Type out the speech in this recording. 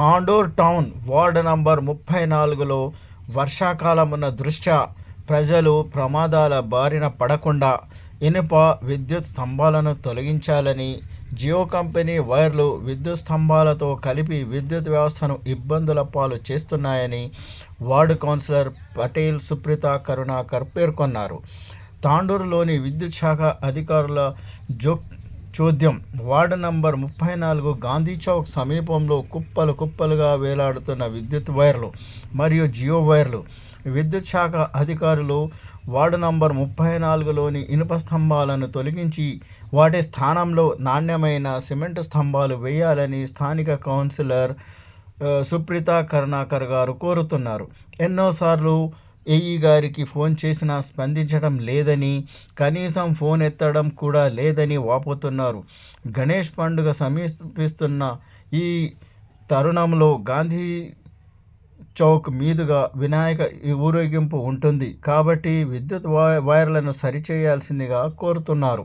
Tandur town ward number 34లో వర్షాకాలం ఉన్న దృష్ట్యా ప్రజలు ప్రమాదాల బారిన పడకుండా ఇనుప విద్యుత్ స్తంభాలను తొలగించాలని, జియో కంపెనీ వైర్లు విద్యుత్ స్తంభాలతో కలిపి విద్యుత్ వ్యవస్థను ఇబ్బందుల పాలు చేస్తున్నాయని వార్డు కౌన్సిలర్ పటేల్ సుప్రీత కరుణాకర్ పేర్కొన్నారు. తాండూరులోని విద్యుత్ శాఖ అధికారుల చోద్యం వార్డు నంబర్ 34 గాంధీ చౌక్ సమీపంలో కుప్పలుగా వేలాడుతున్న విద్యుత్ వైర్లు మరియు జియో వైర్లు. విద్యుత్ శాఖ అధికారులు వార్డు నంబర్ 34లోని ఇనుప స్తంభాలను తొలగించి వాటి స్థానంలో నాణ్యమైన సిమెంటు స్తంభాలు వేయాలని స్థానిక కౌన్సిలర్ సుప్రీత కరుణాకర్ గారు కోరుతున్నారు. ఎన్నోసార్లు ఏఈ గారికి ఫోన్ చేసినా స్పందించడం లేదని, కనీసం ఫోన్ ఎత్తడం కూడా లేదని వాపోతున్నారు. గణేష్ పండుగ సమీపిస్తున్న ఈ తరుణంలో గాంధీ చౌక్ మీదుగా వినాయక ఊరేగింపు ఉంటుంది కాబట్టి విద్యుత్ వైర్లను సరిచేయాల్సిందిగా కోరుతున్నారు.